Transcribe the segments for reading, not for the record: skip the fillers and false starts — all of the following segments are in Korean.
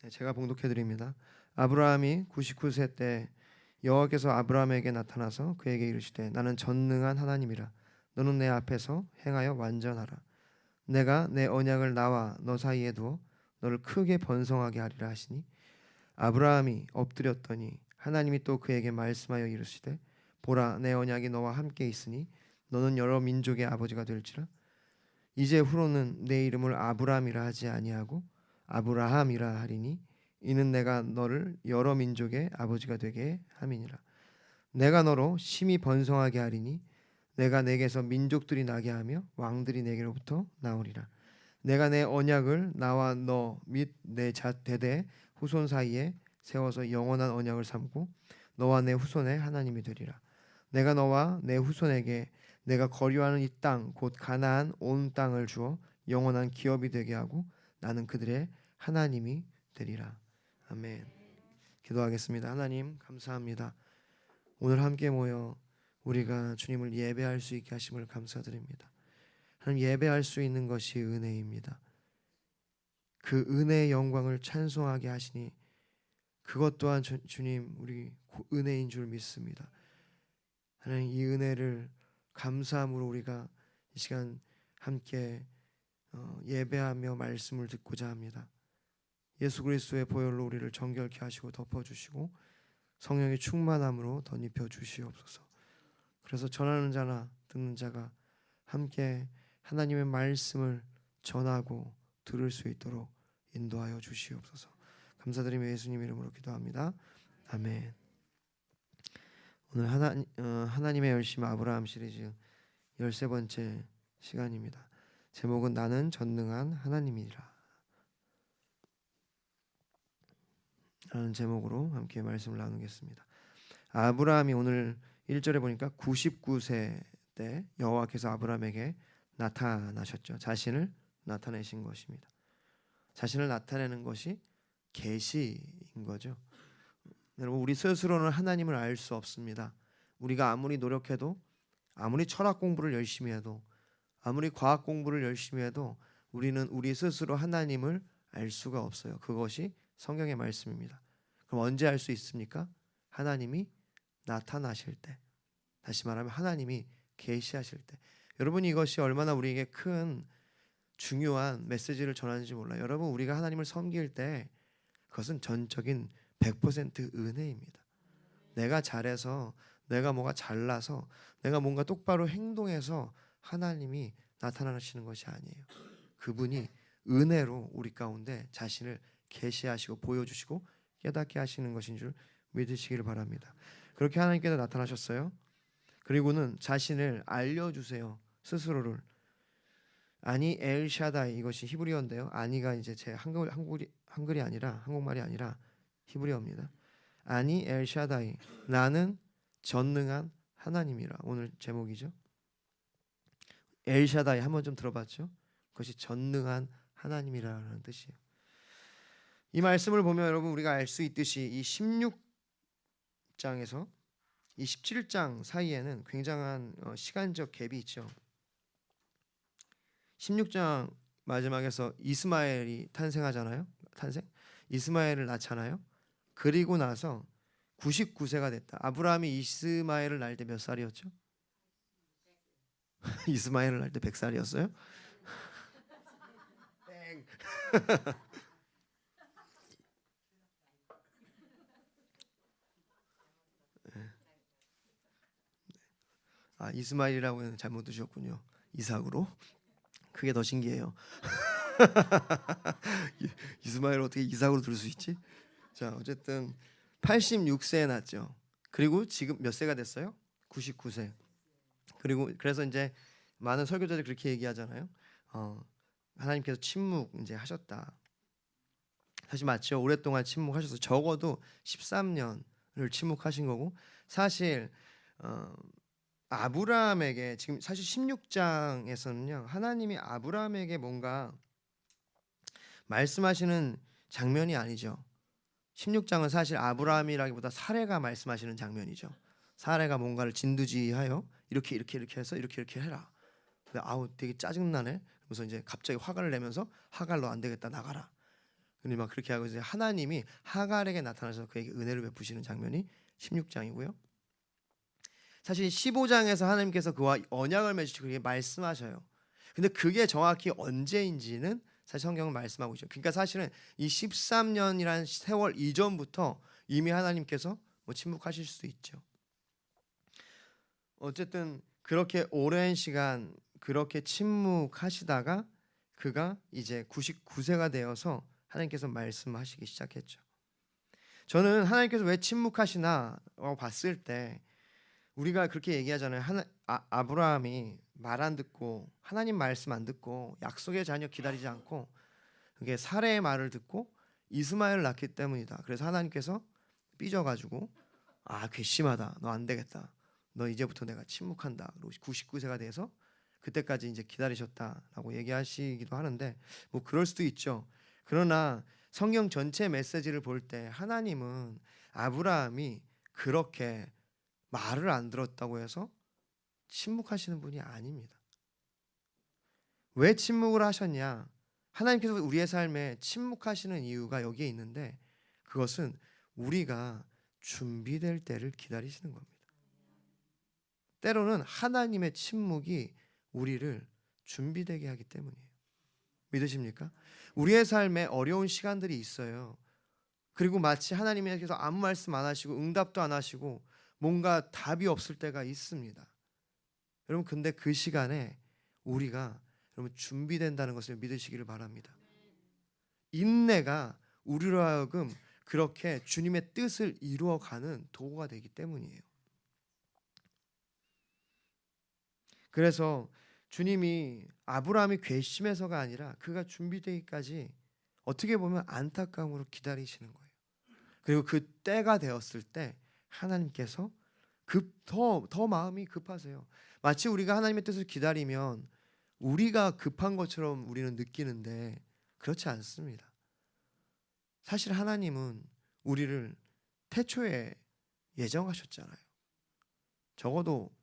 제가 봉독해 드립니다. 아브라함이 99세 때 여호와께서 아브라함에게 나타나서 그에게 이르시되 나는 전능한 하나님이라. 너는 내 앞에서 행하여 완전하라. 내가 내 언약을 나와 너 사이에 두어 너를 크게 번성하게 하리라 하시니 아브라함이 엎드렸더니 하나님이 또 그에게 말씀하여 이르시되 보라 내 언약이 너와 함께 있으니 너는 여러 민족의 아버지가 될지라. 이제 후로는 내 이름을 아브라함이라 하지 아니하고 아브라함이라 하리니 이는 내가 너를 여러 민족의 아버지가 되게 함이니라. 내가 너로 심히 번성하게 하리니 내가 내게서 민족들이 나게 하며 왕들이 내게로부터 나오리라. 내가 내 언약을 나와 너 및 내 대대 후손 사이에 세워서 영원한 언약을 삼고 너와 내 후손의 하나님이 되리라. 내가 너와 내 후손에게 내가 거류하는 이 땅 곧 가나안 온 땅을 주어 영원한 기업이 되게 하고 나는 그들의 하나님이 되리라. 아멘. 기도하겠습니다. 하나님 감사합니다. 오늘 함께 모여 우리가 주님을 예배할 수 있게 하심을 감사드립니다. 하나님 예배할 수 있는 것이 은혜입니다. 그 은혜의 영광을 찬송하게 하시니 그것 또한 주님 우리 은혜인 줄 믿습니다. 하나님 이 은혜를 감사함으로 우리가 이 시간 함께 예배하며 말씀을 듣고자 합니다. 예수 그리스도의 보혈로 우리를 정결케 하시고 덮어주시고 성령의 충만함으로 덧입혀 주시옵소서. 그래서 전하는 자나 듣는 자가 함께 하나님의 말씀을 전하고 들을 수 있도록 인도하여 주시옵소서. 감사드리며 예수님 이름으로 기도합니다. 아멘. 오늘 하나님의 열심 아브라함 시리즈 13번째 시간입니다. 제목은 나는 전능한 하나님이라 라는 제목으로 함께 말씀을 나누겠습니다. 아브라함이 오늘 1절에 보니까 99세 때 여호와께서 아브라함에게 나타나셨죠. 자신을 나타내신 것입니다. 자신을 나타내는 것이 계시인 거죠. 여러분 우리 스스로는 하나님을 알 수 없습니다. 우리가 아무리 노력해도 아무리 철학 공부를 열심히 해도 아무리 과학 공부를 열심히 해도 우리는 우리 스스로 하나님을 알 수가 없어요. 그것이 성경의 말씀입니다. 그럼 언제 알 수 있습니까? 하나님이 나타나실 때, 다시 말하면 하나님이 계시하실 때. 여러분 이것이 얼마나 우리에게 큰 중요한 메시지를 전하는지 몰라요. 여러분 우리가 하나님을 섬길 때 그것은 전적인 100% 은혜입니다. 내가 잘해서 내가 뭐가 잘나서 내가 뭔가 똑바로 행동해서 하나님이 나타나시는 것이 아니에요. 그분이 은혜로 우리 가운데 자신을 계시하시고 보여주시고 깨닫게 하시는 것인 줄 믿으시기를 바랍니다. 그렇게 하나님께서 나타나셨어요. 그리고는 자신을 알려주세요. 스스로를. 아니 엘샤다이, 이것이 히브리어인데요. 아니가 이제 제 한글이 아니라 한국말이 아니라 히브리어입니다. 아니 엘샤다이, 나는 전능한 하나님이라. 오늘 제목이죠. 엘샤다이 한번 좀 들어봤죠? 그것이 전능한 하나님이라는 뜻이에요. 이 말씀을 보면 여러분 우리가 알 수 있듯이 이 16장에서 이 17장 사이에는 굉장한 시간적 갭이 있죠. 16장 마지막에서 이스마엘이 탄생하잖아요. 이스마엘을 낳잖아요. 그리고 나서 99세가 됐다. 아브라함이 이스마엘을 낳을 때 몇 살이었죠? 이스마엘을 낳을 때 100살이었어요? 땡. 아, 이스마엘이라고 잘못 드셨군요. 이삭으로. 그게 더 신기해요. 이스마엘 어떻게 이삭으로 들을 수 있지? 자, 어쨌든 86세에 낳았죠. 그리고 지금 몇 세가 됐어요? 99세. 그리고 그래서 이제 많은 설교자들이 그렇게 얘기하잖아요. 하나님께서 침묵 이제 하셨다. 사실 맞죠. 오랫동안 침묵하셔서 적어도 13년을 침묵하신 거고, 사실 아브라함에게 지금 사실 16장에서는요 하나님이 아브라함에게 뭔가 말씀하시는 장면이 아니죠. 16장은 사실 아브라함이라기보다 사레가 말씀하시는 장면이죠. 사레가 뭔가를 진두지휘하여 이렇게 해서 이렇게 해라. 아우 되게 짜증나네. 그래서 이제 갑자기 화가 내면서 하갈 너 안 되겠다 나가라. 근데 막 그렇게 하고 이제 하나님이 하갈에게 나타나서 그에게 은혜를 베푸시는 장면이 16장이고요. 사실 15장에서 하나님께서 그와 언약을 맺으시고 그렇게 말씀하셔요. 근데 그게 정확히 언제인지는 사실 성경은 말씀하고 있죠. 그러니까 사실은 이 13년이란 세월 이전부터 이미 하나님께서 뭐 침묵하실 수도 있죠. 어쨌든 그렇게 오랜 시간 그렇게 침묵하시다가 그가 이제 99세가 되어서 하나님께서 말씀하시기 시작했죠. 저는 하나님께서 왜 침묵하시나라고 봤을 때 우리가 그렇게 얘기하잖아요. 아브라함이 말 안 듣고 하나님 말씀 안 듣고 약속의 자녀 기다리지 않고 그게 사레의 말을 듣고 이스마엘을 낳기 때문이다. 그래서 하나님께서 삐져가지고 괘씸하다. 너 안 되겠다. 너 이제부터 내가 침묵한다. 그리고 99세가 돼서 그때까지 이제 기다리셨다라고 얘기하시기도 하는데 뭐 그럴 수도 있죠. 그러나 성경 전체 메시지를 볼 때 하나님은 아브라함이 그렇게 말을 안 들었다고 해서 침묵하시는 분이 아닙니다. 왜 침묵을 하셨냐? 하나님께서 우리의 삶에 침묵하시는 이유가 여기에 있는데 그것은 우리가 준비될 때를 기다리시는 겁니다. 때로는 하나님의 침묵이 우리를 준비되게 하기 때문이에요. 믿으십니까? 우리의 삶에 어려운 시간들이 있어요. 그리고 마치 하나님께서 아무 말씀 안 하시고 응답도 안 하시고 뭔가 답이 없을 때가 있습니다. 여러분 근데 그 시간에 우리가 여러분 준비된다는 것을 믿으시기를 바랍니다. 인내가 우리로 하여금 그렇게 주님의 뜻을 이루어가는 도구가 되기 때문이에요. 그래서 주님이 아브라함이 괘씸해서가 아니라 그가 준비되기까지 어떻게 보면 안타까움으로 기다리시는 거예요. 그리고 그 때가 되었을 때 하나님께서 더 마음이 급하세요. 마치 우리가 하나님의 뜻을 기다리면 우리가 급한 것처럼 우리는 느끼는데 그렇지 않습니다. 사실 하나님은 우리를 태초에 예정하셨잖아요. 적어도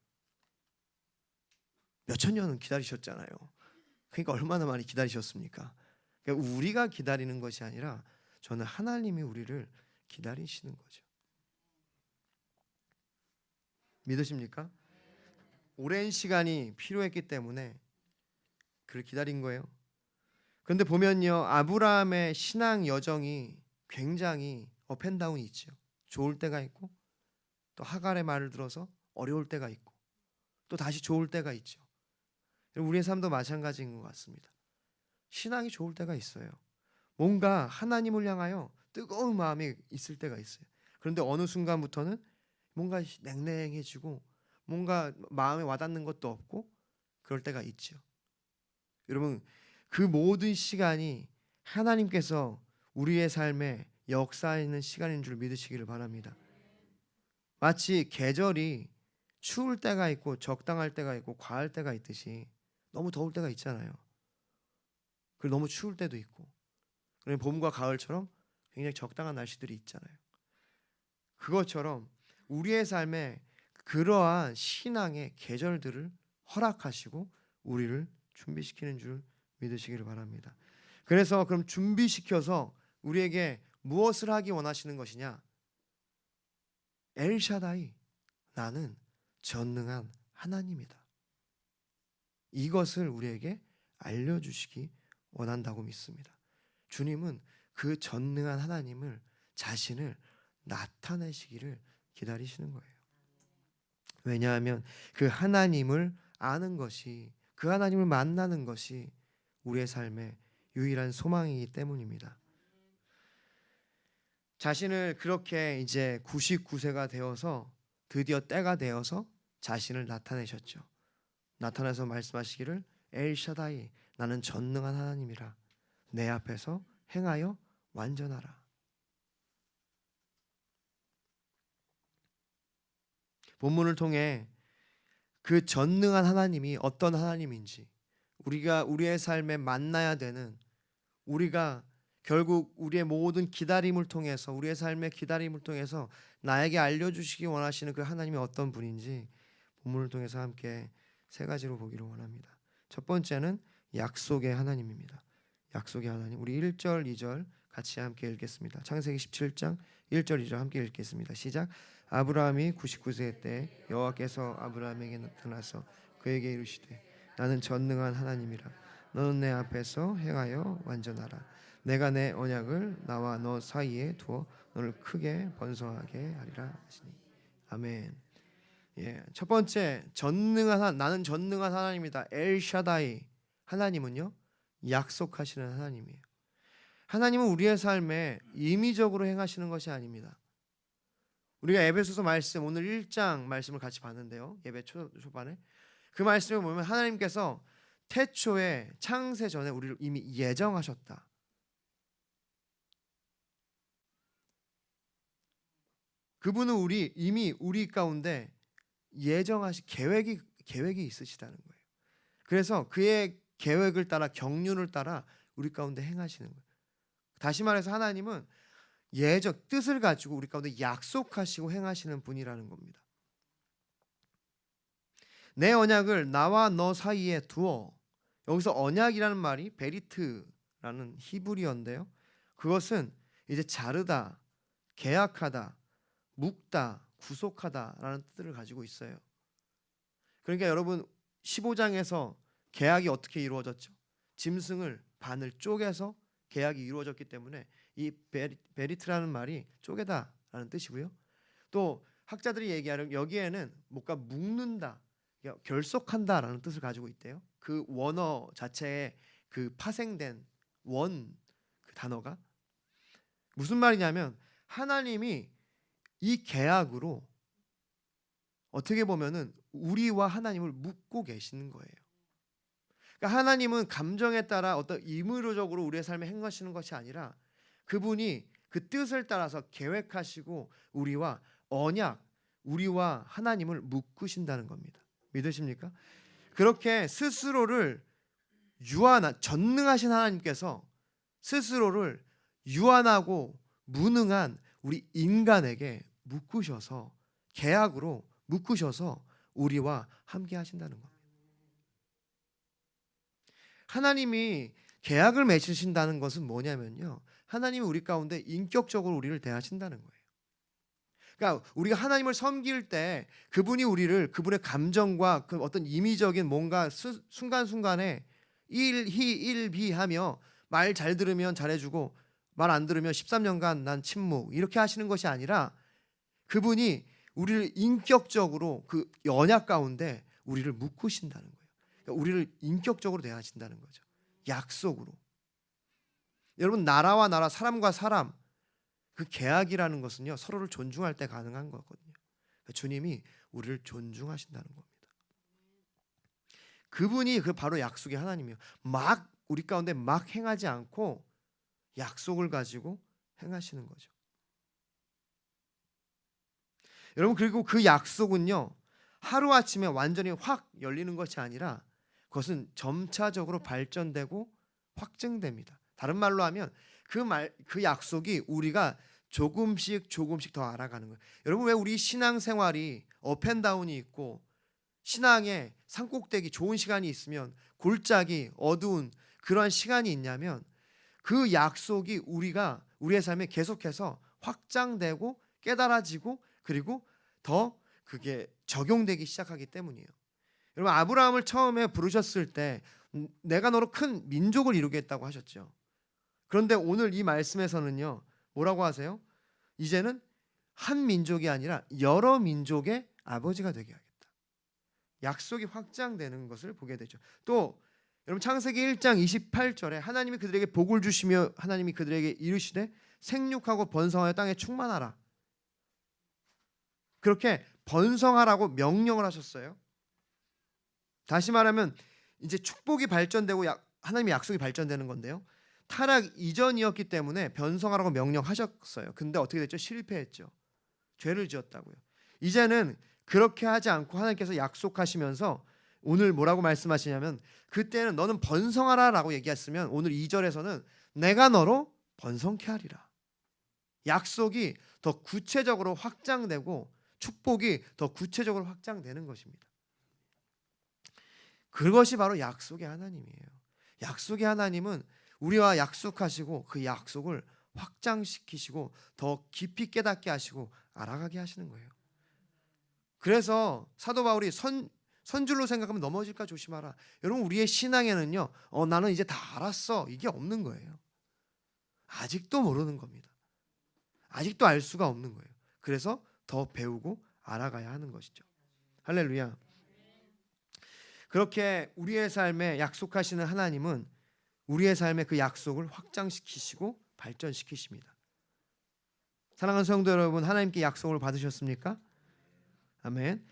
몇천 년은 기다리셨잖아요. 그러니까 얼마나 많이 기다리셨습니까? 그러니까 우리가 기다리는 것이 아니라 저는 하나님이 우리를 기다리시는 거죠. 믿으십니까? 오랜 시간이 필요했기 때문에 그를 기다린 거예요. 그런데 보면요, 아브라함의 신앙 여정이 굉장히 업앤다운이 있죠. 좋을 때가 있고 또 하갈의 말을 들어서 어려울 때가 있고 또 다시 좋을 때가 있죠. 우리의 삶도 마찬가지인 것 같습니다. 신앙이 좋을 때가 있어요. 뭔가 하나님을 향하여 뜨거운 마음이 있을 때가 있어요. 그런데 어느 순간부터는 뭔가 냉랭해지고 뭔가 마음에 와닿는 것도 없고 그럴 때가 있죠. 여러분 그 모든 시간이 하나님께서 우리의 삶에 역사하는 시간인 줄 믿으시기를 바랍니다. 마치 계절이 추울 때가 있고 적당할 때가 있고 과할 때가 있듯이 너무 더울 때가 있잖아요. 그리고 너무 추울 때도 있고 그리고 봄과 가을처럼 굉장히 적당한 날씨들이 있잖아요. 그것처럼 우리의 삶에 그러한 신앙의 계절들을 허락하시고 우리를 준비시키는 줄 믿으시기를 바랍니다. 그래서 그럼 준비시켜서 우리에게 무엇을 하기 원하시는 것이냐? 엘샤다이, 나는 전능한 하나님이다. 이것을 우리에게 알려주시기 원한다고 믿습니다. 주님은 그 전능한 하나님을 자신을 나타내시기를 기다리시는 거예요. 왜냐하면 그 하나님을 아는 것이, 그 하나님을 만나는 것이 우리의 삶의 유일한 소망이기 때문입니다. 자신을 그렇게 이제 99세가 되어서 드디어 때가 되어서 자신을 나타내셨죠. 나타나서 말씀하시기를 엘샤다이, 나는 전능한 하나님이라. 내 앞에서 행하여 완전하라. 본문을 통해 그 전능한 하나님이 어떤 하나님인지, 우리가 우리의 삶에 만나야 되는, 우리가 결국 우리의 모든 기다림을 통해서, 우리의 삶의 기다림을 통해서 나에게 알려주시기 원하시는 그 하나님이 어떤 분인지 본문을 통해서 함께 세 가지로 보기를 원합니다. 첫 번째는 약속의 하나님입니다. 약속의 하나님. 우리 1절, 2절 같이 함께 읽겠습니다. 창세기 17장 1절 2절 함께 읽겠습니다. 시작. 아브라함이 99세 때 여호와께서 아브라함에게 나타나서 그에게 이르시되 나는 전능한 하나님이라. 너는 내 앞에서 행하여 완전하라. 내가 내 언약을 나와 너 사이에 두어 너를 크게 번성하게 하리라 하시니. 아멘. 예, 첫 번째 나는 전능한 하나님이다. 엘샤다이. 하나님은요 약속하시는 하나님이에요. 하나님은 우리의 삶에 임의적으로 행하시는 것이 아닙니다. 우리가 에베소서 말씀 오늘 1장 말씀을 같이 봤는데요. 예배 초반에 그 말씀을 보면 하나님께서 태초에 창세 전에 우리를 이미 예정하셨다. 그분은 이미 우리 가운데 예정하신 계획이 있으시다는 거예요. 그래서 그의 계획을 따라 경륜을 따라 우리 가운데 행하시는 거예요. 다시 말해서 하나님은 뜻을 가지고 우리 가운데 약속하시고 행하시는 분이라는 겁니다. 내 언약을 나와 너 사이에 두어. 여기서 언약이라는 말이 베리트라는 히브리어인데요. 그것은 이제 자르다, 계약하다, 묶다, 구속하다라는 뜻을 가지고 있어요. 그러니까 여러분 15장에서 계약이 어떻게 이루어졌죠? 짐승을 반을 쪼개서 계약이 이루어졌기 때문에 이 베리트라는 말이 쪼개다라는 뜻이고요. 또 학자들이 얘기하는 여기에는 뭔가 묶는다, 결속한다라는 뜻을 가지고 있대요. 그 원어 자체에 그 파생된 그 단어가 무슨 말이냐면 하나님이 이 계약으로 어떻게 보면은 우리와 하나님을 묶고 계시는 거예요. 그러니까 하나님은 감정에 따라 어떤 임의로적으로 우리의 삶에 행하시는 것이 아니라 그분이 그 뜻을 따라서 계획하시고 우리와 하나님을 묶으신다는 겁니다. 믿으십니까? 그렇게 스스로를 전능하신 하나님께서 스스로를 유한하고 무능한 우리 인간에게 묶으셔서 계약으로 묶으셔서 우리와 함께 하신다는 겁니다. 하나님이 계약을 맺으신다는 것은 뭐냐면요, 하나님이 우리 가운데 인격적으로 우리를 대하신다는 거예요. 그러니까 우리가 하나님을 섬길 때 그분이 우리를 그분의 감정과 그 어떤 임의적인 뭔가 순간순간에 일희일비하며 말 잘 들으면 잘해주고 말 안 들으면 13년간 난 침묵 이렇게 하시는 것이 아니라 그분이 우리를 인격적으로 그 언약 가운데 우리를 묶으신다는 거예요. 그러니까 우리를 인격적으로 대하신다는 거죠. 약속으로. 여러분 나라와 나라, 사람과 사람 그 계약이라는 것은요 서로를 존중할 때 가능한 거거든요. 그러니까 주님이 우리를 존중하신다는 겁니다. 그분이 그 바로 약속의 하나님이에요. 우리 가운데 막 행하지 않고 약속을 가지고 행하시는 거죠. 여러분 그리고 그 약속은요 하루아침에 완전히 확 열리는 것이 아니라 그것은 점차적으로 발전되고 확증됩니다. 다른 말로 하면 그 약속이 우리가 조금씩 더 알아가는 거예요. 여러분 왜 우리 신앙생활이 업앤다운이 있고 신앙의 산꼭대기 좋은 시간이 있으면 골짜기 어두운 그런 시간이 있냐면 그 약속이 우리의 삶에 계속해서 확장되고 깨달아지고 그리고 더 그게 적용되기 시작하기 때문이에요. 여러분 아브라함을 처음에 부르셨을 때 내가 너로 큰 민족을 이루겠다고 하셨죠. 그런데 오늘 이 말씀에서는요 뭐라고 하세요? 이제는 한 민족이 아니라 여러 민족의 아버지가 되게 하겠다. 약속이 확장되는 것을 보게 되죠. 또 여러분 창세기 1장 28절에 하나님이 그들에게 복을 주시며 하나님이 그들에게 이르시되 생육하고 번성하여 땅에 충만하라. 그렇게 번성하라고 명령을 하셨어요. 다시 말하면 이제 축복이 발전되고 하나님의 약속이 발전되는 건데요. 타락 이전이었기 때문에 번성하라고 명령하셨어요. 근데 어떻게 됐죠? 실패했죠. 죄를 지었다고요. 이제는 그렇게 하지 않고 하나님께서 약속하시면서 오늘 뭐라고 말씀하시냐면 그때는 너는 번성하라라고 얘기했으면 오늘 2절에서는 내가 너로 번성케 하리라. 약속이 더 구체적으로 확장되고 축복이 더 구체적으로 확장되는 것입니다. 그것이 바로 약속의 하나님이에요. 약속의 하나님은 우리와 약속하시고 그 약속을 확장시키시고 더 깊이 깨닫게 하시고 알아가게 하시는 거예요. 그래서 사도 바울이 선줄로 생각하면 넘어질까 조심하라. 여러분, 우리의 신앙에는요, 나는 이제 다 알았어, 이게 없는 거예요. 아직도 모르는 겁니다. 아직도 알 수가 없는 거예요. 그래서 더 배우고 알아가야 하는 것이죠. 할렐루야. 그렇게 우리의 삶에 약속하시는 하나님은 우리의 삶의 그 약속을 확장시키시고 발전시키십니다. 사랑하는 성도 여러분, 하나님께 약속을 받으셨습니까? 아멘.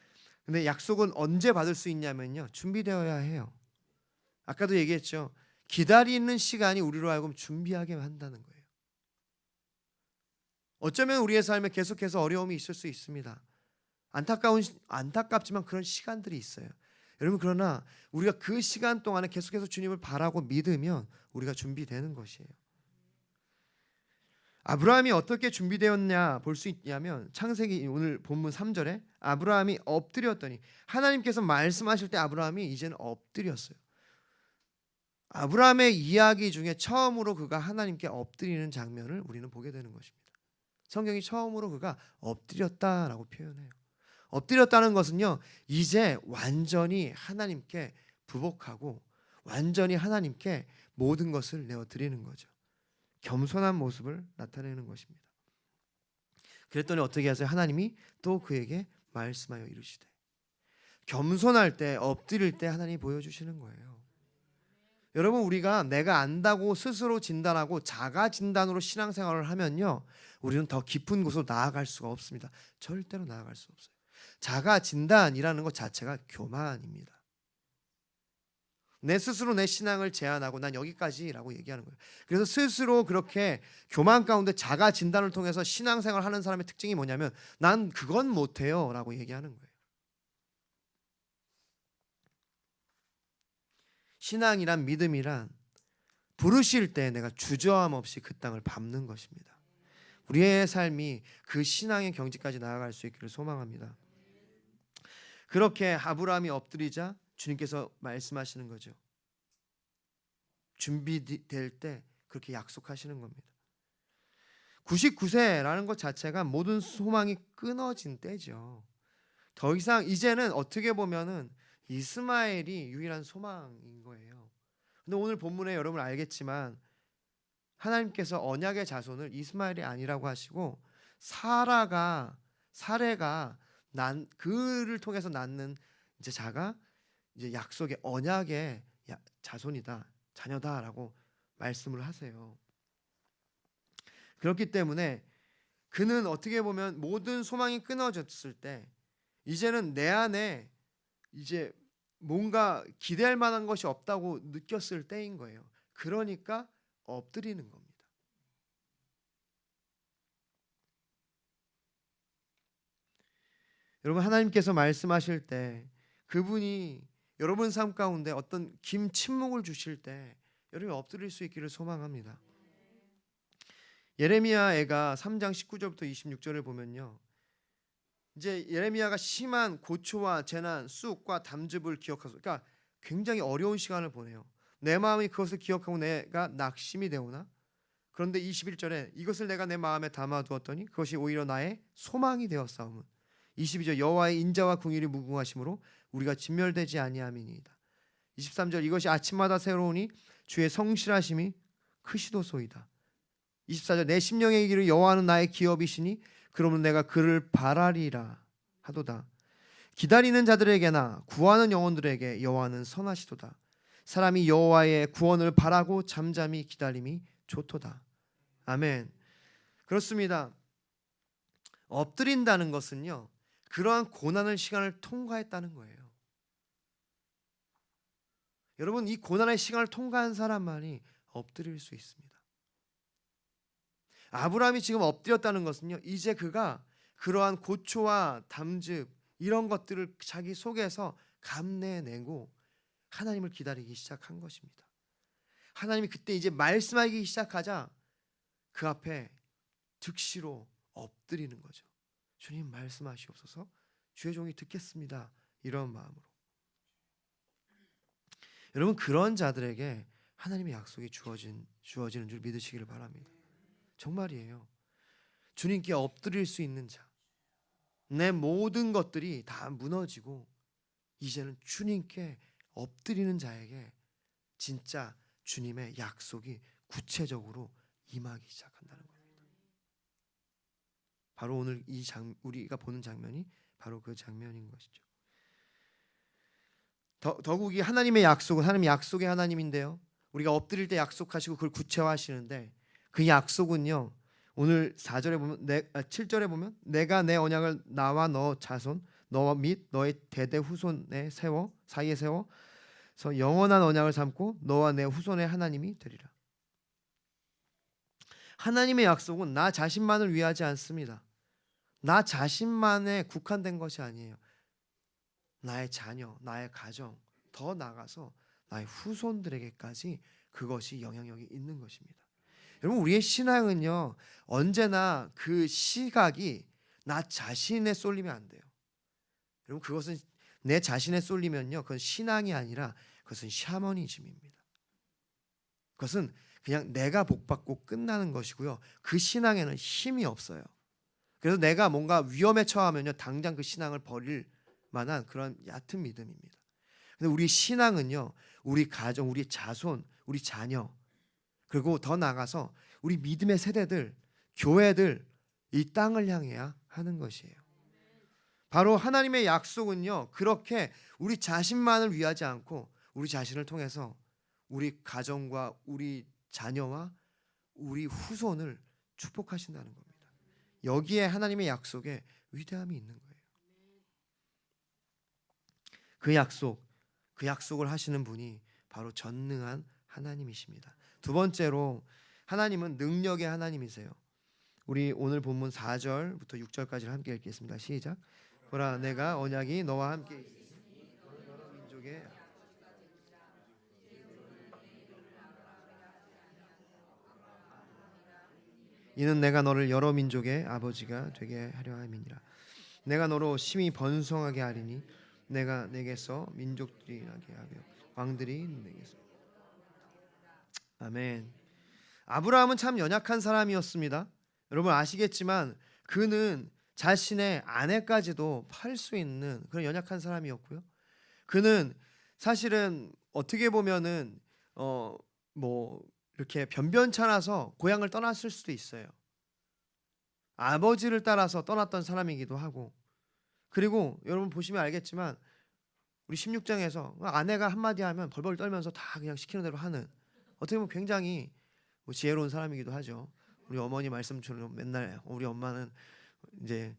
근데 약속은 언제 받을 수 있냐면요, 준비되어야 해요. 아까도 얘기했죠. 기다리는 시간이 우리로 하여금 준비하게 한다는 거예요. 어쩌면 우리의 삶에 계속해서 어려움이 있을 수 있습니다. 안타깝지만 그런 시간들이 있어요. 여러분, 그러나 우리가 그 시간 동안에 계속해서 주님을 바라고 믿으면 우리가 준비되는 것이에요. 아브라함이 어떻게 준비되었냐 볼 수 있냐면, 창세기 오늘 본문 3절에 아브라함이 엎드렸더니, 하나님께서 말씀하실 때 아브라함이 이제는 엎드렸어요. 아브라함의 이야기 중에 처음으로 그가 하나님께 엎드리는 장면을 우리는 보게 되는 것입니다. 성경이 처음으로 그가 엎드렸다라고 표현해요. 엎드렸다는 것은요, 이제 완전히 하나님께 부복하고 완전히 하나님께 모든 것을 내어드리는 거죠. 겸손한 모습을 나타내는 것입니다. 그랬더니 어떻게 하세요? 하나님이 또 그에게 말씀하여 이르시되, 겸손할 때, 엎드릴 때 하나님이 보여주시는 거예요. 여러분, 우리가 내가 안다고 스스로 진단하고 자가 진단으로 신앙생활을 하면요, 우리는 더 깊은 곳으로 나아갈 수가 없습니다. 절대로 나아갈 수 없어요. 자가 진단이라는 것 자체가 교만입니다. 내 스스로 내 신앙을 제한하고 난 여기까지라고 얘기하는 거예요. 그래서 스스로 그렇게 교만 가운데 자가 진단을 통해서 신앙생활을 하는 사람의 특징이 뭐냐면, 난 그건 못해요 라고 얘기하는 거예요. 신앙이란, 믿음이란 부르실 때 내가 주저함 없이 그 땅을 밟는 것입니다. 우리의 삶이 그 신앙의 경지까지 나아갈 수 있기를 소망합니다. 그렇게 아브라함이 엎드리자 주님께서 말씀하시는 거죠. 준비될 때 그렇게 약속하시는 겁니다. 99세라는 것 자체가 모든 소망이 끊어진 때죠. 더 이상 이제는 어떻게 보면은 이스마엘이 유일한 소망인 거예요. 근데 오늘 본문에 여러분 알겠지만, 하나님께서 언약의 자손을 이스마엘이 아니라고 하시고, 사레가 그를 통해서 낳는 이제 자가 이제 약속의 언약의 자손이다, 자녀다라고 말씀을 하세요. 그렇기 때문에 그는 어떻게 보면 모든 소망이 끊어졌을 때 이제는 내 안에 이제 뭔가 기대할 만한 것이 없다고 느꼈을 때인 거예요. 그러니까 엎드리는 겁니다. 여러분, 하나님께서 말씀하실 때 그분이 여러분 삶 가운데 어떤 긴 침묵을 주실 때 여러분이 엎드릴 수 있기를 소망합니다. 예레미야애가 3장 19절부터 26절을 보면요, 이제 예레미야가 심한 고초와 재난, 쑥과 담즙을 기억하소. 그러니까 굉장히 어려운 시간을 보내요. 내 마음이 그것을 기억하고 내가 낙심이 되오나, 그런데 21절에 이것을 내가 내 마음에 담아두었더니 그것이 오히려 나의 소망이 되었사오면, 22절 여호와의 인자와 궁율이 무궁하심으로 우리가 진멸되지 아니함이니이다. 23절 이것이 아침마다 새로우니 주의 성실하심이 크시도소이다. 24절 내 심령의 이기를 여호와는 나의 기업이시니 그러면 내가 그를 바라리라 하도다. 기다리는 자들에게나 구하는 영혼들에게 여호와는 선하시도다. 사람이 여호와의 구원을 바라고 잠잠히 기다림이 좋도다. 아멘. 그렇습니다. 엎드린다는 것은요, 그러한 고난의 시간을 통과했다는 거예요. 여러분, 이 고난의 시간을 통과한 사람만이 엎드릴 수 있습니다. 아브라함이 지금 엎드렸다는 것은요, 이제 그가 그러한 고초와 담즙 이런 것들을 자기 속에서 감내내고 하나님을 기다리기 시작한 것입니다. 하나님이 그때 이제 말씀하기 시작하자 그 앞에 즉시로 엎드리는 거죠. 주님 말씀하시옵소서, 주의 종이 듣겠습니다. 이런 마음으로. 여러분, 그런 자들에게 하나님의 약속이 주어지는 줄 믿으시기를 바랍니다. 정말이에요. 주님께 엎드릴 수 있는 자. 내 모든 것들이 다 무너지고 이제는 주님께 엎드리는 자에게 진짜 주님의 약속이 구체적으로 임하기 시작한다는 겁니다. 바로 오늘 우리가 보는 장면이 바로 그 장면인 것이죠. 더욱이 하나님의 약속은 하나님 약속의 하나님인데요. 우리가 엎드릴 때 약속하시고 그걸 구체화하시는데 그 약속은요. 오늘 4절에 보면 7절에 보면 내가 내 언약을 나와 너 자손 너와 및 너의 대대 후손에 사이에 세워서 영원한 언약을 삼고 너와 내 후손의 하나님이 되리라. 하나님의 약속은 나 자신만을 위하지 않습니다. 나 자신만에 국한된 것이 아니에요. 나의 자녀, 나의 가정, 더 나아가서 나의 후손들에게까지 그것이 영향력이 있는 것입니다. 여러분, 우리의 신앙은요, 언제나 그 시각이 나 자신에 쏠리면 안 돼요. 여러분, 그것은 내 자신에 쏠리면요, 그건 신앙이 아니라 그것은 샤머니즘입니다. 그것은 그냥 내가 복받고 끝나는 것이고요, 그 신앙에는 힘이 없어요. 그래서 내가 뭔가 위험에 처하면요, 당장 그 신앙을 버릴 만한 그런 얕은 믿음입니다. 근데 우리 신앙은요, 우리 가정, 우리 자손, 우리 자녀, 그리고 더 나아가서 우리 믿음의 세대들, 교회들, 이 땅을 향해야 하는 것이에요. 바로 하나님의 약속은요, 그렇게 우리 자신만을 위하지 않고 우리 자신을 통해서 우리 가정과 우리 자녀와 우리 후손을 축복하신다는 겁니다. 여기에 하나님의 약속에 위대함이 있는 거예요. 그 약속을 하시는 분이 바로 전능한 하나님이십니다. 두 번째로 하나님은 능력의 하나님이세요. 우리 오늘 본문 4절부터 6절까지를 함께 읽겠습니다. 시작. 보라, 내가 언약이 너와 함께 있으니 너는 여러 민족의 이는 내가 너를 여러 민족의 아버지가 되게 하려 함이니라. 내가 너로 심히 번성하게 하리니 내가 내게서 민족들이 나게 하며 왕들이 내게서. 아멘. 아브라함은 참 연약한 사람이었습니다. 여러분 아시겠지만 그는 자신의 아내까지도 팔 수 있는 그런 연약한 사람이었고요. 그는 사실은 어떻게 보면은 뭐 이렇게 변변찮아서 고향을 떠났을 수도 있어요. 아버지를 따라서 떠났던 사람이기도 하고, 그리고 여러분 보시면 알겠지만 우리 16장에서 아내가 한마디 하면 벌벌 떨면서 다 그냥 시키는 대로 하는, 어떻게 보면 굉장히 지혜로운 사람이기도 하죠. 우리 어머니 말씀처럼 맨날 우리 엄마는 이제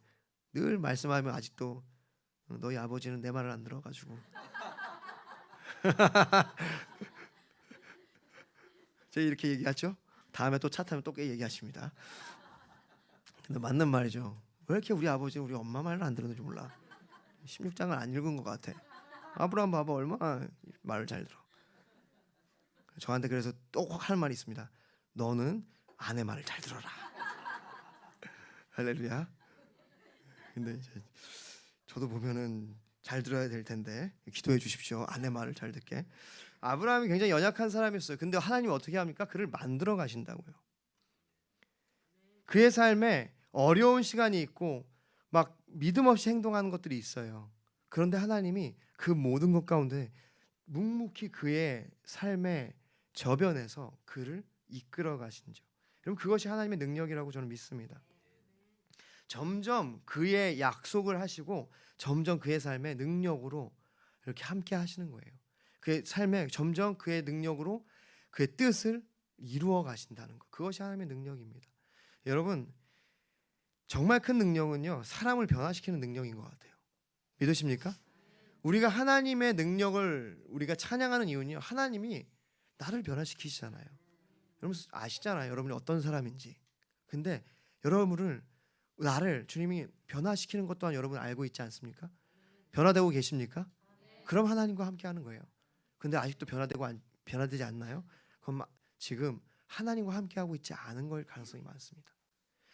늘 말씀하면 아직도 너희 아버지는 내 말을 안 들어가지고 제가 이렇게 얘기하죠. 다음에 또 차 타면 또 얘기하십니다. 근데 맞는 말이죠. 왜 이렇게 우리 아버지 우리 엄마 말을 안 들었는지 몰라. 16장을 안 읽은 것 같아. 아브라함 봐봐, 얼마나 말을 잘 들어. 저한테 그래서 또 할 말이 있습니다. 너는 아내 말을 잘 들어라. 할렐루야. 근데 이제 저도 보면은 잘 들어야 될 텐데 기도해 주십시오. 아내 말을 잘 듣게. 아브라함이 굉장히 연약한 사람이었어요. 근데 하나님이 어떻게 합니까? 그를 만들어 가신다고요. 그의 삶에 어려운 시간이 있고 막 믿음 없이 행동하는 것들이 있어요. 그런데 하나님이 그 모든 것 가운데 묵묵히 그의 삶의 저변에서 그를 이끌어 가신죠. 여러분, 그것이 하나님의 능력이라고 저는 믿습니다. 점점 그의 약속을 하시고 점점 그의 삶의 능력으로 이렇게 함께 하시는 거예요. 그의 삶에 점점 그의 능력으로 그의 뜻을 이루어 가신다는 것, 그것이 하나님의 능력입니다. 여러분, 정말 큰 능력은요, 사람을 변화시키는 능력인 것 같아요. 믿으십니까? 우리가 하나님의 능력을 우리가 찬양하는 이유는요, 하나님이 나를 변화시키시잖아요. 여러분 아시잖아요, 여러분이 어떤 사람인지. 근데 여러분을 나를 주님이 변화시키는 것 또한 여러분 알고 있지 않습니까? 변화되고 계십니까? 그럼 하나님과 함께 하는 거예요. 근데 아직도 변화되지 않나요? 그럼 지금 하나님과 함께 하고 있지 않은 걸 가능성이 많습니다.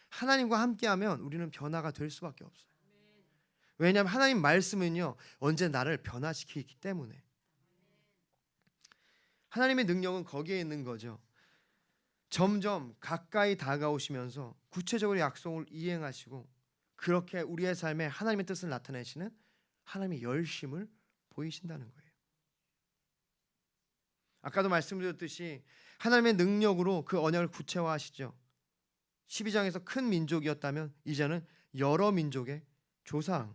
하나님과 함께하면 우리는 변화가 될 수밖에 없어요. 왜냐하면 하나님 말씀은요, 언제 나를 변화시키기 때문에. 하나님의 능력은 거기에 있는 거죠. 점점 가까이 다가오시면서 구체적으로 약속을 이행하시고 그렇게 우리의 삶에 하나님의 뜻을 나타내시는 하나님의 열심을 보이신다는 거예요. 아까도 말씀드렸듯이 하나님의 능력으로 그 언약을 구체화하시죠. 12장에서 큰 민족이었다면 이제는 여러 민족의 조상,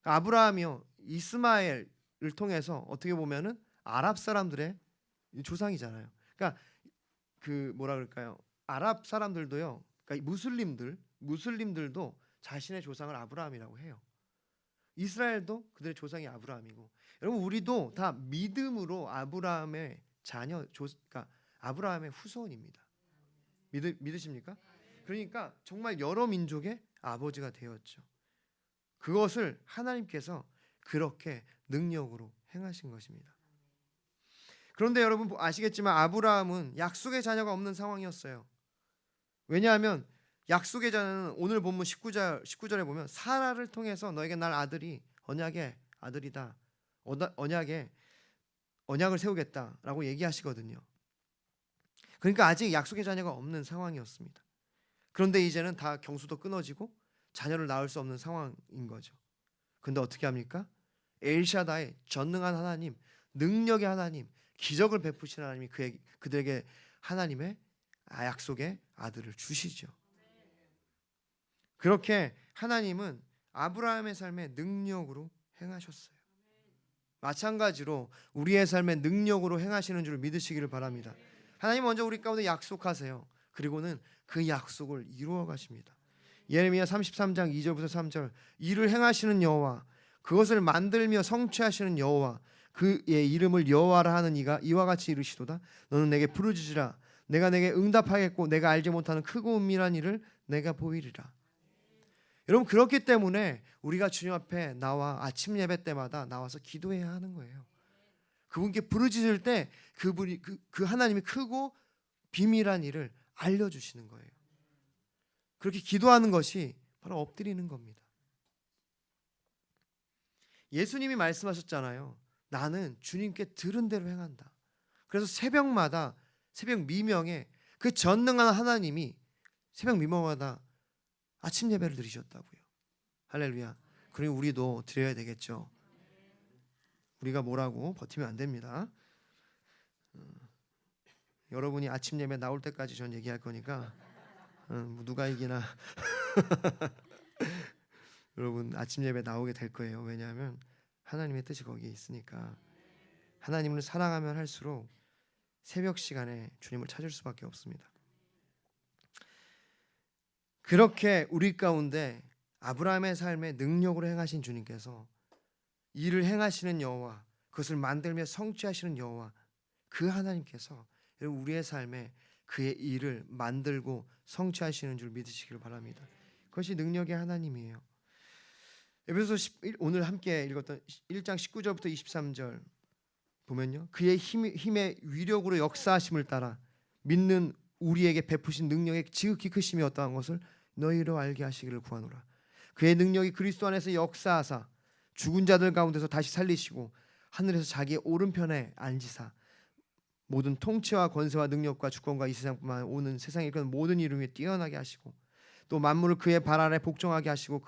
아브라함이요 이스마엘을 통해서 어떻게 보면은 아랍 사람들의 조상이잖아요. 그러니까 그 뭐라 그럴까요? 아랍 사람들도요. 그러니까 무슬림들도 자신의 조상을 아브라함이라고 해요. 이스라엘도 그들의 조상이 아브라함이고, 여러분 우리도 다 믿음으로 아브라함의 자녀, 그러니까 아브라함의 후손입니다. 믿으십니까? 그러니까 정말 여러 민족의 아버지가 되었죠. 그것을 하나님께서 그렇게 능력으로 행하신 것입니다. 그런데 여러분 아시겠지만 아브라함은 약속의 자녀가 없는 상황이었어요. 왜냐하면 약속의 자녀는 오늘 본문 19절에 보면 사라를 통해서 너에게 날 아들이 언약의 아들이다. 언약을 세우겠다라고 얘기하시거든요. 그러니까 아직 약속의 자녀가 없는 상황이었습니다. 그런데 이제는 다 경수도 끊어지고 자녀를 낳을 수 없는 상황인 거죠. 근데 어떻게 합니까? 엘샤다의 전능한 하나님, 능력의 하나님, 기적을 베푸시는 하나님이 그들에게 하나님의 약속의 아들을 주시죠. 그렇게 하나님은 아브라함의 삶에 능력으로 행하셨어요. 마찬가지로 우리의 삶에 능력으로 행하시는 줄 믿으시기를 바랍니다. 하나님 먼저 우리 가운데 약속하세요. 그리고는 그 약속을 이루어 가십니다. 예레미야 33장 2절부터 3절, 이를 행하시는 여호와, 그것을 만들며 성취하시는 여호와, 그의 이름을 여호와라 하는 이가 이와 같이 이르시도다. 너는 내게 부르짖으라. 내가 내게 응답하겠고 내가 알지 못하는 크고 은밀한 일을 내가 보이리라. 여러분 그렇기 때문에 우리가 주님 앞에 나와 아침 예배 때마다 나와서 기도해야 하는 거예요. 그분께 부르짖을 때 그분이 그 하나님이 크고 비밀한 일을 알려주시는 거예요. 그렇게 기도하는 것이 바로 엎드리는 겁니다. 예수님이 말씀하셨잖아요. 나는 주님께 들은 대로 행한다. 그래서 새벽마다 새벽 미명에 그 전능한 하나님이 새벽 미명마다 아침 예배를 드리셨다고요. 할렐루야. 그러니 우리도 드려야 되겠죠. 우리가 뭐라고 버티면 안 됩니다. 여러분이 아침 예배 나올 때까지 전 얘기할 거니까 누가 이기나 여러분 아침 예배 나오게 될 거예요. 왜냐하면 하나님의 뜻이 거기에 있으니까. 하나님을 사랑하면 할수록 새벽 시간에 주님을 찾을 수밖에 없습니다. 그렇게 우리 가운데 아브라함의 삶에 능력으로 행하신 주님께서 일을 행하시는 여호와, 그것을 만들며 성취하시는 여호와, 그 하나님께서 우리의 삶에 그의 일을 만들고 성취하시는 줄 믿으시길 바랍니다. 그것이 능력의 하나님이에요. 에베소서 오늘 함께 읽었던 1장 19절부터 23절 보면요, 그의 힘의 위력으로 역사하심을 따라 믿는 우리에게 베푸신 능력의 지극히 크심이 어떠한 것을 너희로 알게 하시기를 구하노라. 그의 능력이 그리스도 안에서 역사하사 죽은 자들 가운데서 다시 살리시고 하늘에서 자기의 오른편에 앉으사 모든 통치와 권세와 능력과 주권과 이 세상뿐만 오는 세상에 있는 모든 이름 위에 뛰어나게 하시고 또 만물을 그의 발 아래 복종하게 하시고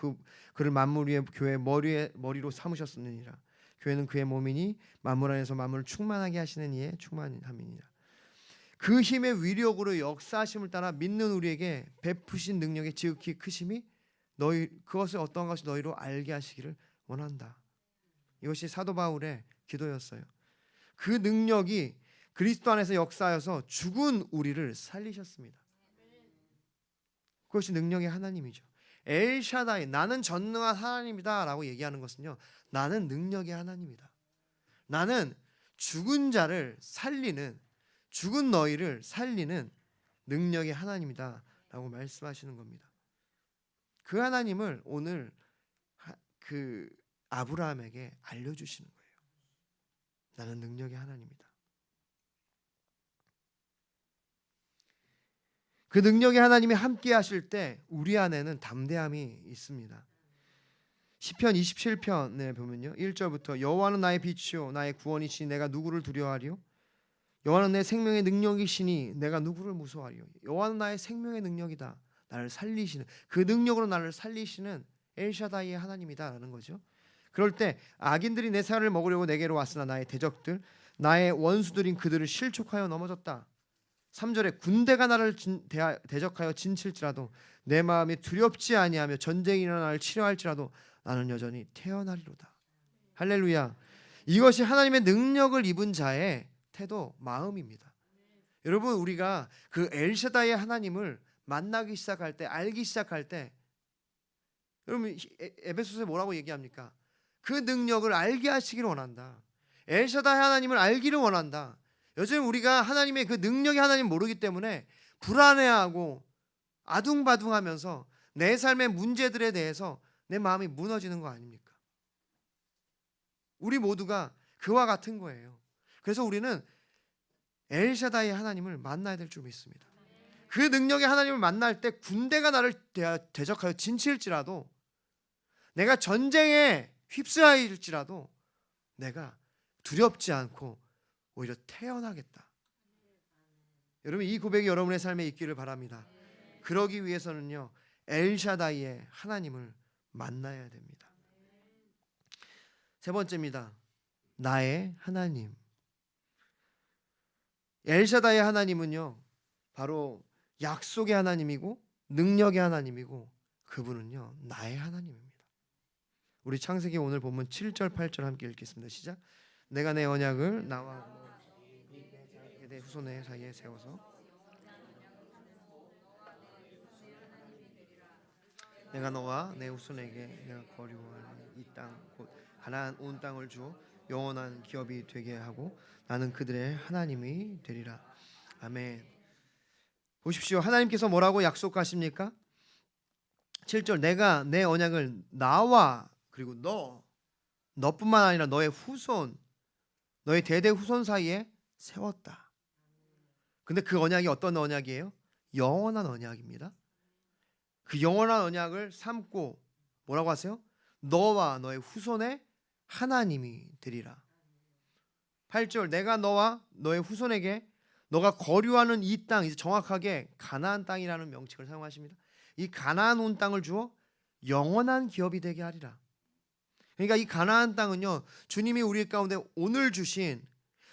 그를 만물 위에 교회의 머리로 삼으셨느니라. 교회는 그의 몸이니 만물 안에서 만물을 충만하게 하시는 이의 충만함이니라. 그 힘의 위력으로 역사하심을 따라 믿는 우리에게 베푸신 능력의 지극히 크심이 그것을 어떠한 것이 너희로 알게 하시기를 원한다. 이것이 사도 바울의 기도였어요. 그 능력이 그리스도 안에서 역사하여서 죽은 우리를 살리셨습니다. 그것이 능력의 하나님이죠. 엘샤다이, 나는 전능한 하나님이다 라고 얘기하는 것은요, 나는 능력의 하나님이다. 나는 죽은 자를 살리는, 죽은 너희를 살리는 능력의 하나님이다 라고 말씀하시는 겁니다. 그 하나님을 오늘 그 아브라함에게 알려주시는 거예요. 나는 능력의 하나님이다. 그 능력의 하나님이 함께 하실 때 우리 안에는 담대함이 있습니다. 시편 27편에 보면요, 1절부터 여호와는 나의 빛이요 나의 구원이시니 내가 누구를 두려워하리요? 여호와는 내 생명의 능력이시니 내가 누구를 무서워하리요. 여호와는 나의 생명의 능력이다. 나를 살리시는, 그 능력으로 나를 살리시는 엘샤다이의 하나님이다라는 거죠. 그럴 때 악인들이 내 살을 먹으려고 내게로 왔으나 나의 대적들, 나의 원수들인 그들을 실족하여 넘어졌다. 3절에 군대가 나를 대적하여 진칠지라도 내 마음이 두렵지 아니하며 전쟁이 일어나 나를 치료할지라도 나는 여전히 태어나리로다. 할렐루야. 이것이 하나님의 능력을 입은 자의 태도, 마음입니다. 여러분, 우리가 그 엘샤다이의 하나님을 만나기 시작할 때, 알기 시작할 때, 여러분 에베소서에 뭐라고 얘기합니까? 그 능력을 알게 하시기를 원한다. 엘샤다이 하나님을 알기를 원한다. 요즘 우리가 하나님의 그 능력의 하나님 모르기 때문에 불안해하고 아둥바둥하면서 내 삶의 문제들에 대해서 내 마음이 무너지는 거 아닙니까? 우리 모두가 그와 같은 거예요. 그래서 우리는 엘샤다이 하나님을 만나야 될 줄 믿습니다. 그 능력의 하나님을 만날 때 군대가 나를 대적하여 진칠지라도, 내가 전쟁에 휩싸일지라도 내가 두렵지 않고 오히려 태어나겠다. 여러분, 이 고백이 여러분의 삶에 있기를 바랍니다. 그러기 위해서는요, 엘샤다이의 하나님을 만나야 됩니다. 세 번째입니다. 나의 하나님. 엘샤다이의 하나님은요, 바로 약속의 하나님이고 능력의 하나님이고, 그분은요 나의 하나님입니다. 우리 창세기 오늘 본문 7절 8절 함께 읽겠습니다. 시작. 내가 내 언약을 나와 내 후손의 사이에 세워서 내가 너와 내 후손에게 내가 거류하는 이 땅 곧 가나안 온 땅을 주어 영원한 기업이 되게 하고 나는 그들의 하나님이 되리라. 아멘. 보십시오. 하나님께서 뭐라고 약속하십니까? 7절, 내가 내 언약을 나와, 그리고 너뿐만 아니라 너의 후손, 너의 대대 후손 사이에 세웠다. 근데 그 언약이 어떤 언약이에요? 영원한 언약입니다. 그 영원한 언약을 삼고 뭐라고 하세요? 너와 너의 후손의 하나님이 되리라. 8절, 내가 너와 너의 후손에게 너가 거류하는 이 땅, 이제 정확하게 가나안 땅이라는 명칭을 사용하십니다. 이 가나안 온 땅을 주어 영원한 기업이 되게 하리라. 그러니까 이 가나안 땅은요, 주님이 우리 가운데 오늘 주신,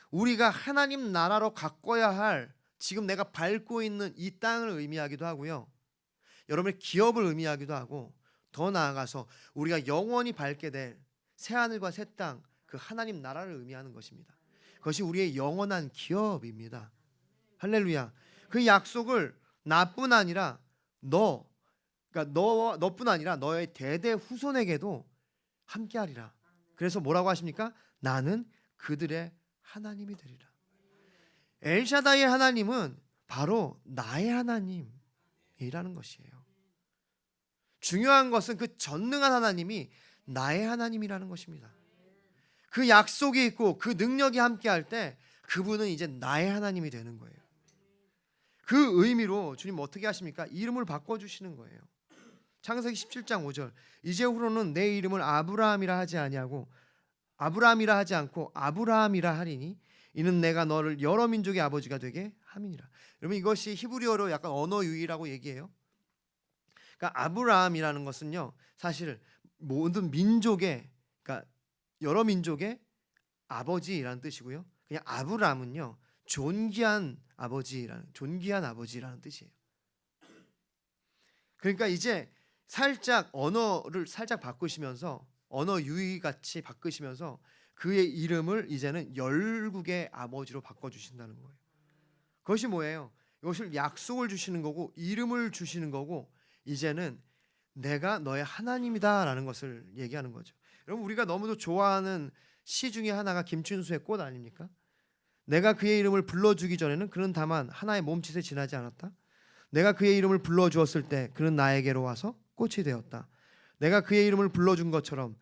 우리가 하나님 나라로 가꿔야 할, 지금 내가 밟고 있는 이 땅을 의미하기도 하고요, 여러분의 기업을 의미하기도 하고, 더 나아가서 우리가 영원히 밟게 될 새하늘과 새 땅, 그 하나님 나라를 의미하는 것입니다. 그것이 우리의 영원한 기업입니다. 할렐루야. 그 약속을 나뿐 아니라 그러니까 너뿐 아니라 너의 대대 후손에게도 함께하리라. 그래서 뭐라고 하십니까? 나는 그들의 하나님이 되리라. 엘샤다이의 하나님은 바로 나의 하나님이라는 것이에요. 중요한 것은 그 전능한 하나님이 나의 하나님이라는 것입니다. 그 약속이 있고 그 능력이 함께할 때 그분은 이제 나의 하나님이 되는 거예요. 그 의미로 주님 어떻게 하십니까? 이름을 바꿔주시는 거예요. 창세기 17장 5절, 이제후로는 내 이름을 아브라함이라 하지 않고 아브라함이라 하리니 이는 내가 너를 여러 민족의 아버지가 되게 함이니라. 여러분, 이것이 히브리어로 약간 언어 유희라고 얘기해요. 그러니까 아브라함이라는 것은요, 사실 모든 민족의, 그러니까 여러 민족의 아버지라는 뜻이고요, 그냥 아브라함은요 존귀한 아버지라는 뜻이에요. 그러니까 이제 살짝 언어를 살짝 바꾸시면서, 언어 유희같이 바꾸시면서 그의 이름을 이제는 열국의 아버지로 바꿔주신다는 거예요. 그것이 뭐예요? 이것을 약속을 주시는 거고 이름을 주시는 거고, 이제는 내가 너의 하나님이다라는 것을 얘기하는 거죠. 여러분, 우리가 너무도 좋아하는 시 중에 하나가 김춘수의 꽃 아닙니까? 내가 그의 이름을 불러주기 전에는 그는 다만 하나의 몸짓에 지나지 않았다. 내가 그의 이름을 불러주었을 때 그는 나에게로 와서 꽃이 되었다. 내가 그의 이름을 불러준 것처럼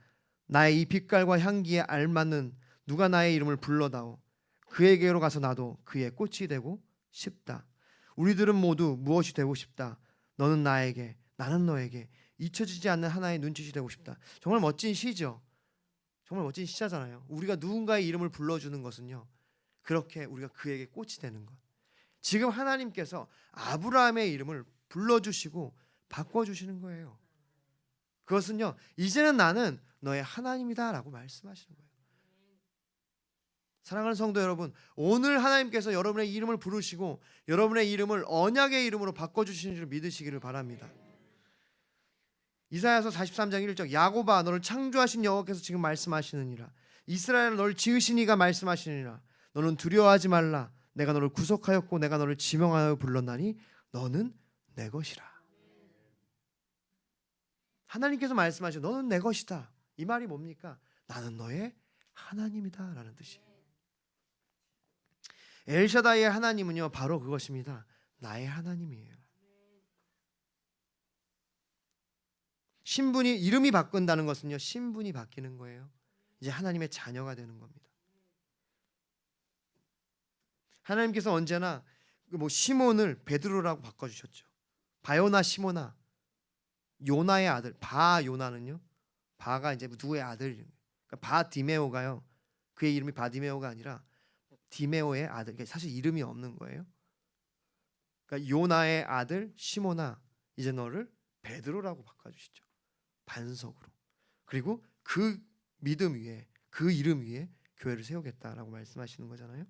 나의 이 빛깔과 향기에 알맞는 누가 나의 이름을 불러다오. 그에게로 가서 나도 그의 꽃이 되고 싶다. 우리들은 모두 무엇이 되고 싶다. 너는 나에게, 나는 너에게 잊혀지지 않는 하나의 눈짓이 되고 싶다. 정말 멋진 시죠. 정말 멋진 시잖아요. 우리가 누군가의 이름을 불러주는 것은요, 그렇게 우리가 그에게 꽃이 되는 것. 지금 하나님께서 아브라함의 이름을 불러주시고 바꿔주시는 거예요. 그것은요, 이제는 나는 너의 하나님이다 라고 말씀하시는 거예요. 사랑하는 성도 여러분, 오늘 하나님께서 여러분의 이름을 부르시고 여러분의 이름을 언약의 이름으로 바꿔주시는 줄 믿으시기를 바랍니다. 이사야서 43장 1절, 야곱아 너를 창조하신 여호와께서 지금 말씀하시느니라. 이스라엘 너를 지으신 이가 말씀하시느니라. 너는 두려워하지 말라. 내가 너를 구속하였고 내가 너를 지명하여 불렀나니 너는 내 것이라. 하나님께서 말씀하시죠. 너는 내 것이다. 이 말이 뭡니까? 나는 너의 하나님이다 라는 뜻이에요. 엘샤다이의 하나님은요, 바로 그것입니다. 나의 하나님이에요. 신분이, 이름이 바꾼다는 것은요, 신분이 바뀌는 거예요. 이제 하나님의 자녀가 되는 겁니다. 하나님께서 언제나 시몬을 베드로라고 바꿔주셨죠. 바요나 시모나, 요나의 아들, 바 요나는요, 바가 이제 누구의 아들, 그러니까 바 디메오가요, 그의 이름이 바디메오가 아니라 디메오의 아들, 그러니까 사실 이름이 없는 거예요. 그러니까 요나의 아들 시모나, 이제 너를 베드로라고 바꿔주시죠. 반석으로. 그리고 그 믿음 위에, 그 이름 위에 교회를 세우겠다라고 말씀하시는 거잖아요.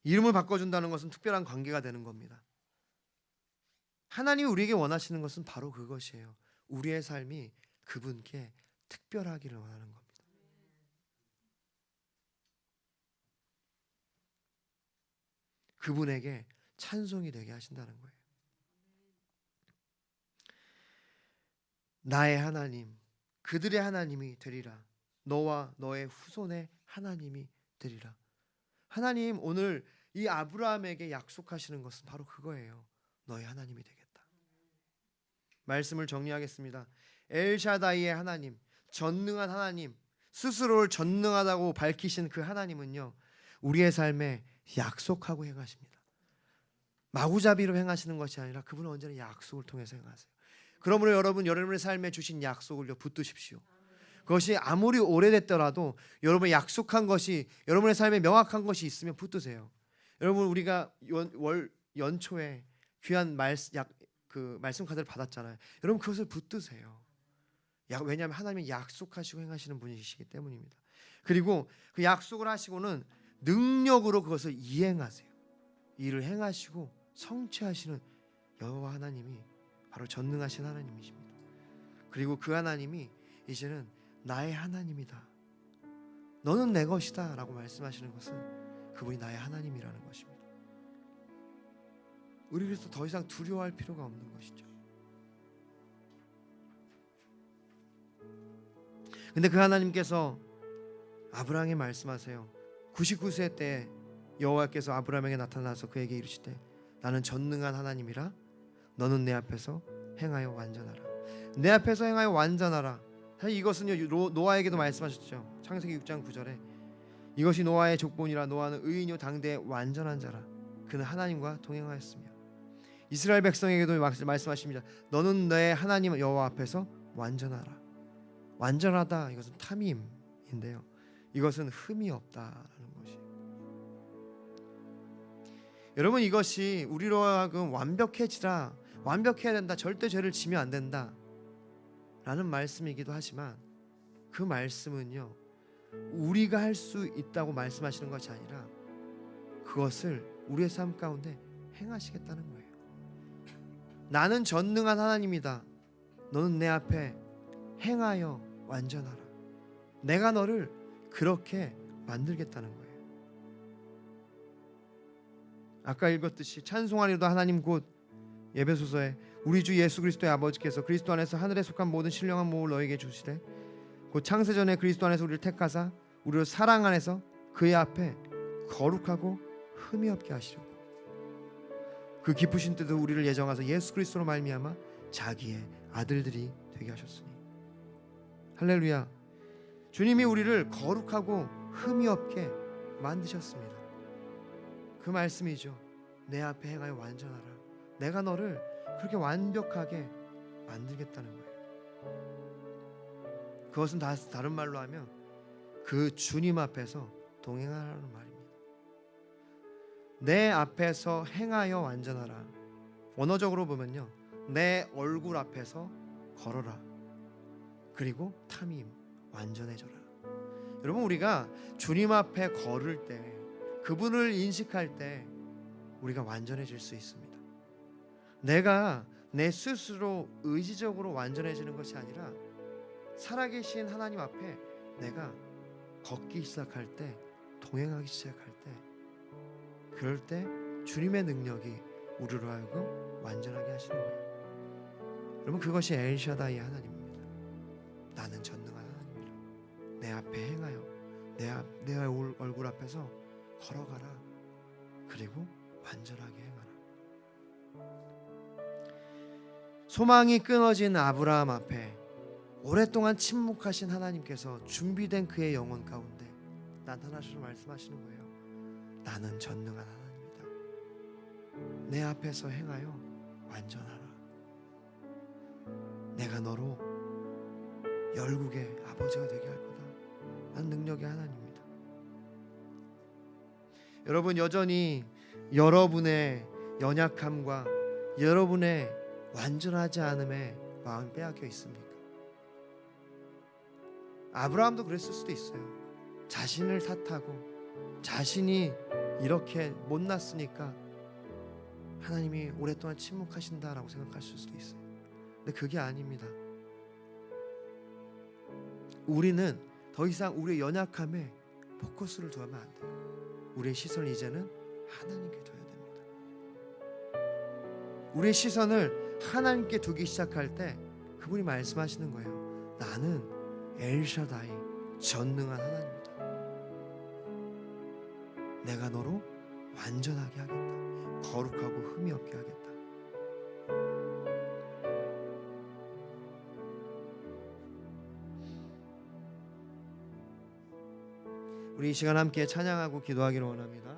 이름을 바꿔준다는 것은 특별한 관계가 되는 겁니다. 하나님이 우리에게 원하시는 것은 바로 그것이에요. 우리의 삶이 그분께 특별하기를 원하는 겁니다. 그분에게 찬송이 되게 하신다는 거예요. 나의 하나님, 그들의 하나님이 되리라. 너와 너의 후손의 하나님이 되리라. 하나님 오늘 이 아브라함에게 약속하시는 것은 바로 그거예요. 너의 하나님이 되겠다. 말씀을 정리하겠습니다. 엘샤다이의 하나님, 전능한 하나님, 스스로를 전능하다고 밝히신 그 하나님은요, 우리의 삶에 약속하고 행하십니다. 마구잡이로 행하시는 것이 아니라 그분은 언제나 약속을 통해서 행하세요. 그러므로 여러분의 삶에 주신 약속을 붙드십시오. 그것이 아무리 오래됐더라도 여러분의 약속한 것이, 여러분의 삶에 명확한 것이 있으면 붙드세요. 여러분, 우리가 연초에 귀한 말씀 카드를 받았잖아요. 여러분 그것을 붙드세요. 왜냐하면 하나님이 약속하시고 행하시는 분이시기 때문입니다. 그리고 그 약속을 하시고는 능력으로 그것을 이행하세요. 일을 행하시고 성취하시는 여호와 하나님이 바로 전능하신 하나님이십니다. 그리고 그 하나님이 이제는 나의 하나님이다, 너는 내 것이다 라고 말씀하시는 것은 그분이 나의 하나님이라는 것입니다. 우리 그래서 더 이상 두려워할 필요가 없는 것이죠. 근데 그 하나님께서 아브라함에게 말씀하세요. 99세 때 여호와께서 아브라함에게 나타나서 그에게 이르시되 나는 전능한 하나님이라 너는 내 앞에서 행하여 완전하라. 내 앞에서 행하여 완전하라. 사실 이것은요, 노아에게도 말씀하셨죠. 창세기 6장 9절에 이것이 노아의 족본이라. 노아는 의인요 당대의 완전한 자라. 그는 하나님과 동행하였으며. 이스라엘 백성에게도 말씀하십니다. 너는 내 하나님 여호와 앞에서 완전하라. 완전하다, 이것은 탐임인데요, 이것은 흠이 없다라는 것이에요. 여러분, 이것이 우리로 하여금 완벽해지라, 완벽해야 된다, 절대 죄를 지면 안 된다 라는 말씀이기도 하지만, 그 말씀은요, 우리가 할 수 있다고 말씀하시는 것이 아니라 그것을 우리의 삶 가운데 행하시겠다는 거예요. 나는 전능한 하나님이다, 너는 내 앞에 행하여 완전하라. 내가 너를 그렇게 만들겠다는 거예요. 아까 읽었듯이 찬송하리로다 하나님 곧 에베소서에 우리 주 예수 그리스도의 아버지께서 그리스도 안에서 하늘에 속한 모든 신령한 몸을 너에게 주시되 곧 창세전에 그리스도 안에서 우리를 택하사 우리를 사랑 안에서 그의 앞에 거룩하고 흠이 없게 하시려고 그 기쁘신 뜻도 우리를 예정하사 예수 그리스도로 말미암아 자기의 아들들이 되게 하셨으니. 할렐루야. 주님이 우리를 거룩하고 흠이 없게 만드셨습니다. 그 말씀이죠. 내 앞에 행하여 완전하라. 내가 너를 그렇게 완벽하게 만들겠다는 거예요. 그것은 다른 말로 하면 그 주님 앞에서 동행하라는 말입니다. 내 앞에서 행하여 완전하라. 원어적으로 보면요, 내 얼굴 앞에서 걸어라. 그리고 탐임 완전해져라. 여러분, 우리가 주님 앞에 걸을 때, 그분을 인식할 때 우리가 완전해질 수 있습니다. 내가 내 스스로 의지적으로 완전해지는 것이 아니라 살아계신 하나님 앞에 내가 걷기 시작할 때, 동행하기 시작할 때, 그럴 때 주님의 능력이 우리로 하여금 완전하게 하시는 거예요. 여러분, 그것이 엘샤다이 하나님입니다. 나는 전능한 하나님이라. 내 앞에 행하여 내 얼굴 앞에서 걸어가라. 그리고 완전하게 행하라. 소망이 끊어진 아브라함 앞에 오랫동안 침묵하신 하나님께서 준비된 그의 영혼 가운데 나타나셔서 말씀하시는 거예요. 나는 전능한 하나님이다. 내 앞에서 행하여 완전하라. 내가 너로 열국의 아버지가 되게 할 거다. 난 능력의 하나님입니다. 여러분, 여전히 여러분의 연약함과 여러분의 완전하지 않음에 마음이 빼앗겨 있습니까? 아브라함도 그랬을 수도 있어요. 자신을 탓하고 자신이 이렇게 못났으니까 하나님이 오랫동안 침묵하신다라고 생각하실 수도 있어요. 근데 그게 아닙니다. 우리는 더 이상 우리의 연약함에 포커스를 두면 안 돼요. 우리의 시선을 이제는 하나님께 둬야 됩니다. 우리의 시선을 하나님께 두기 시작할 때 그분이 말씀하시는 거예요. 나는 엘샤다이, 전능한 하나님이다. 내가 너로 완전하게 하겠다. 거룩하고 흠이 없게 하겠다. 우리 이 시간 함께 찬양하고 기도하기를 원합니다.